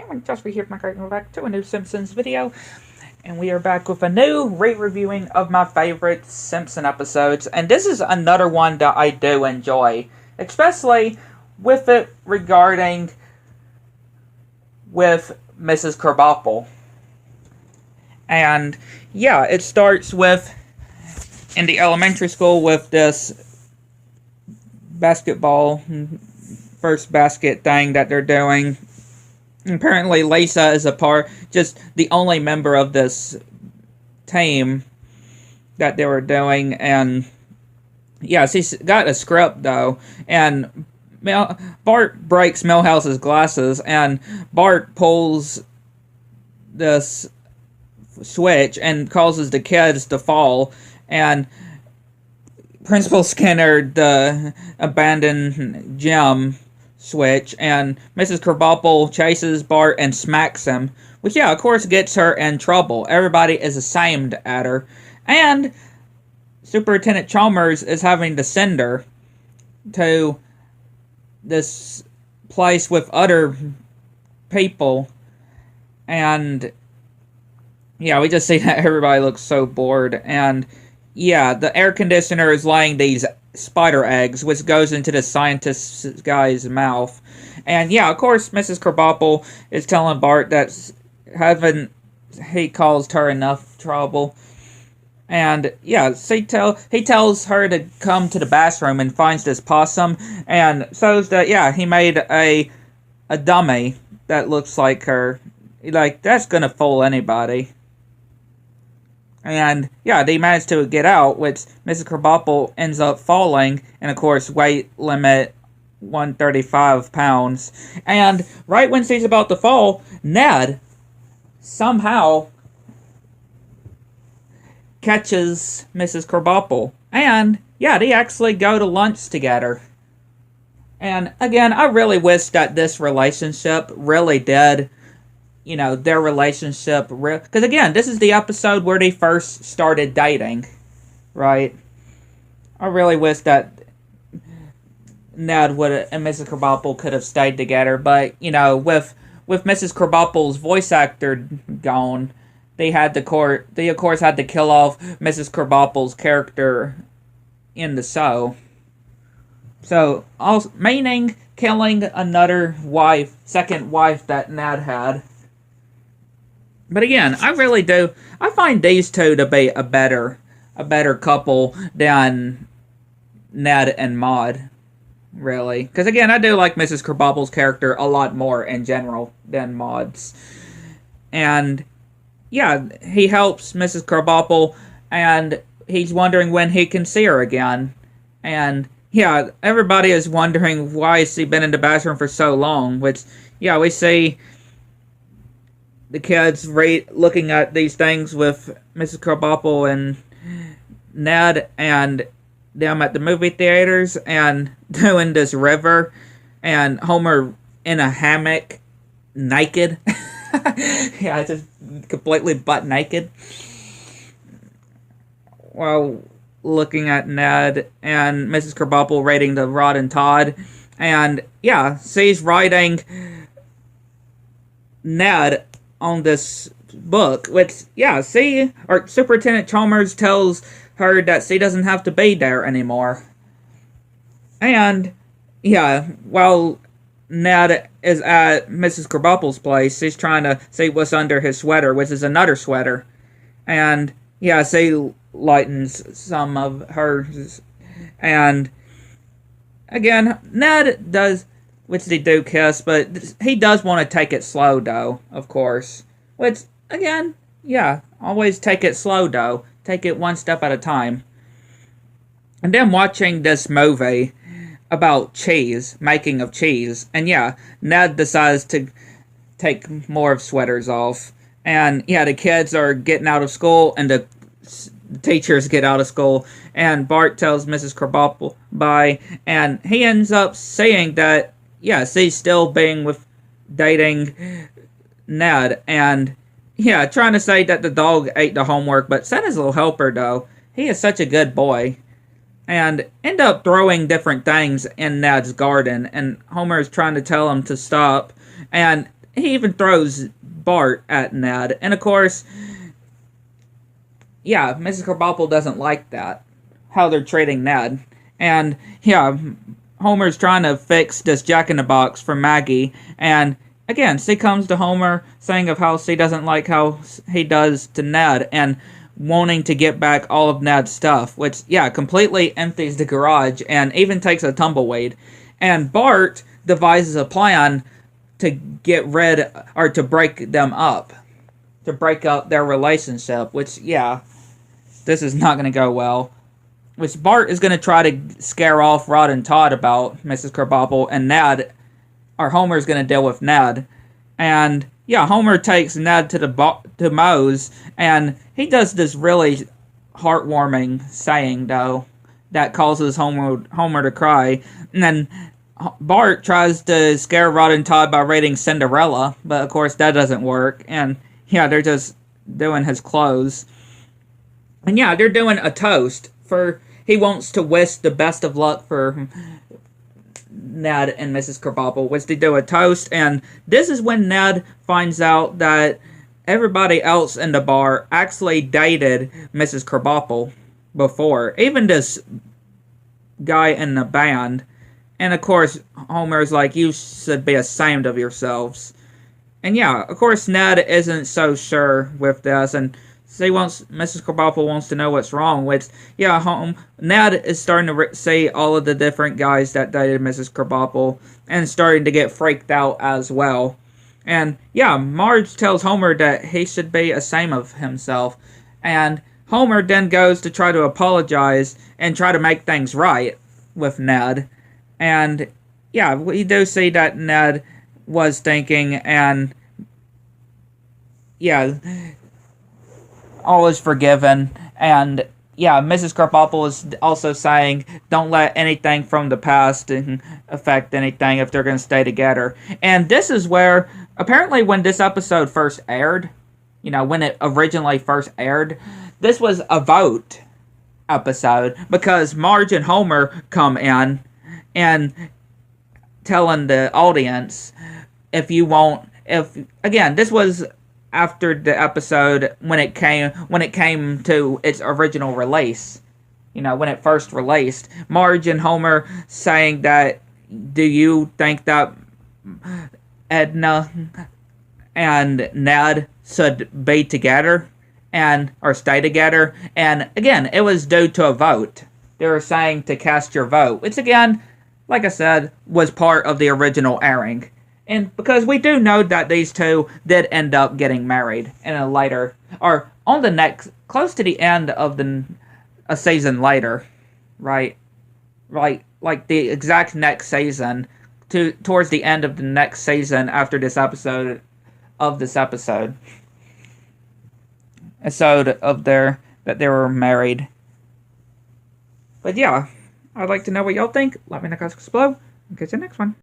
I'm just here with we're back to a new Simpsons video. And we are back with a new re-reviewing of my favorite Simpson episodes. And this is another one that I do enjoy. Especially with it regarding with Mrs. Krabappel. And yeah, it starts with in the elementary school with this basketball first basket thing that they're doing. Apparently Lisa is just the only member of this team that they were doing, and yeah, she's got a script though, and Bart breaks Milhouse's glasses, and Bart pulls this switch and causes the kids to fall, and Principal Skinner, the abandoned gym switch, and Mrs. Krabappel chases Bart and smacks him, which, yeah, of course gets her in trouble. Everybody is ashamed at her, and Superintendent Chalmers is having to send her to this place with other people, and yeah, we just see that everybody looks so bored, and yeah, the air conditioner is laying these spider eggs, which goes into the scientist guy's mouth. And yeah, of course, Mrs. Krabappel is telling Bart that he caused her enough trouble. And yeah, he tells her to come to the bathroom and finds this possum, and shows that, yeah, he made a dummy that looks like her. Like, that's gonna fool anybody. And yeah, they managed to get out, which Mrs. Krabappel ends up falling, and of course, weight limit 135 pounds. And right when she's about to fall, Ned somehow catches Mrs. Krabappel. And yeah, they actually go to lunch together. And again, I really wish that this relationship really did, you know, their relationship, because again, this is the episode where they first started dating, right? I really wish that Ned and Mrs. Krabappel could have stayed together, but, you know, with Mrs. Krabappel's voice actor gone, they of course had to kill off Mrs. Krabappel's character in the show. So, meaning killing another second wife that Ned had. But again, I find these two to be a better couple than Ned and Maude, really. Because again, I do like Mrs. Krabappel's character a lot more in general than Maude's. And yeah, he helps Mrs. Krabappel, and he's wondering when he can see her again. And yeah, everybody is wondering why she's been in the bathroom for so long, which, yeah, we see the kids looking at these things with Mrs. Krabappel and Ned, and them at the movie theaters, and doing this river, and Homer in a hammock, naked. Yeah, just completely butt naked, while looking at Ned, and Mrs. Krabappel raiding the Rod and Todd. And yeah, she's writing Ned on this book, which, yeah, Superintendent Chalmers tells her that she doesn't have to be there anymore. And yeah, while Ned is at Mrs. Krabappel's place, she's trying to see what's under his sweater, which is another sweater. And yeah, she lightens some of hers. And again, Ned does, which they do kiss, but he does want to take it slow, though, of course. Which, again, yeah, always take it slow, though. Take it one step at a time. And then watching this movie about cheese, making of cheese, and yeah, Ned decides to take more of sweaters off. And yeah, the kids are getting out of school, and the teachers get out of school, and Bart tells Mrs. Krabappel bye, and he ends up saying that, yeah, she's still dating Ned, and yeah, trying to say that the dog ate the homework, but Santa's little helper, though, he is such a good boy, and end up throwing different things in Ned's garden, and Homer is trying to tell him to stop, and he even throws Bart at Ned. And of course, yeah, Mrs. Krabappel doesn't like that, how they're treating Ned. And yeah, Homer's trying to fix this Jack-in-the-Box for Maggie, and again, she comes to Homer saying of how she doesn't like how he does to Ned, and wanting to get back all of Ned's stuff, which, yeah, completely empties the garage, and even takes a tumbleweed. And Bart devises a plan to get rid, or to break them up. To break up their relationship, which, yeah, this is not going to go well. Which Bart is going to try to scare off Rod and Todd about Mrs. Krabappel, and Ned, or Homer's going to deal with Ned. And yeah, Homer takes Ned to Moe's, and he does this really heartwarming saying, though, that causes Homer to cry. And then Bart tries to scare Rod and Todd by reading Cinderella, but of course that doesn't work. And yeah, they're just doing his clothes. And yeah, they're doing a toast for, he wants to wish the best of luck for Ned and Mrs. Krabappel, which they do a toast, and this is when Ned finds out that everybody else in the bar actually dated Mrs. Krabappel before, even this guy in the band. And of course, Homer's like, you should be ashamed of yourselves. And yeah, of course, Ned isn't so sure with this, and Mrs. Krabappel wants to know what's wrong, which, yeah, Ned is starting to see all of the different guys that dated Mrs. Krabappel, and starting to get freaked out as well. And, yeah, Marge tells Homer that he should be ashamed of himself, and Homer then goes to try to apologize and try to make things right with Ned. And, yeah, we do see that Ned was thinking, and, yeah, all is forgiven. And yeah, Mrs. Krabappel is also saying, don't let anything from the past affect anything if they're going to stay together. And this is where, apparently when this episode first aired, you know, when it originally first aired, this was a vote episode, because Marge and Homer come in and telling the audience, again, this was after the episode when it came to its original release, you know, when it first released, Marge and Homer saying that, do you think that Edna and Ned should be together or stay together? And again, it was due to a vote. They were saying to cast your vote, which again, like I said, was part of the original airing. And because we do know that these two did end up getting married in a later, or on the next, close to the end of a season later, right? Right, like the exact next season, towards the end of the next season after this episode of that they were married. But yeah, I'd like to know what y'all think. Let me know in the comments below. I'll catch you next one.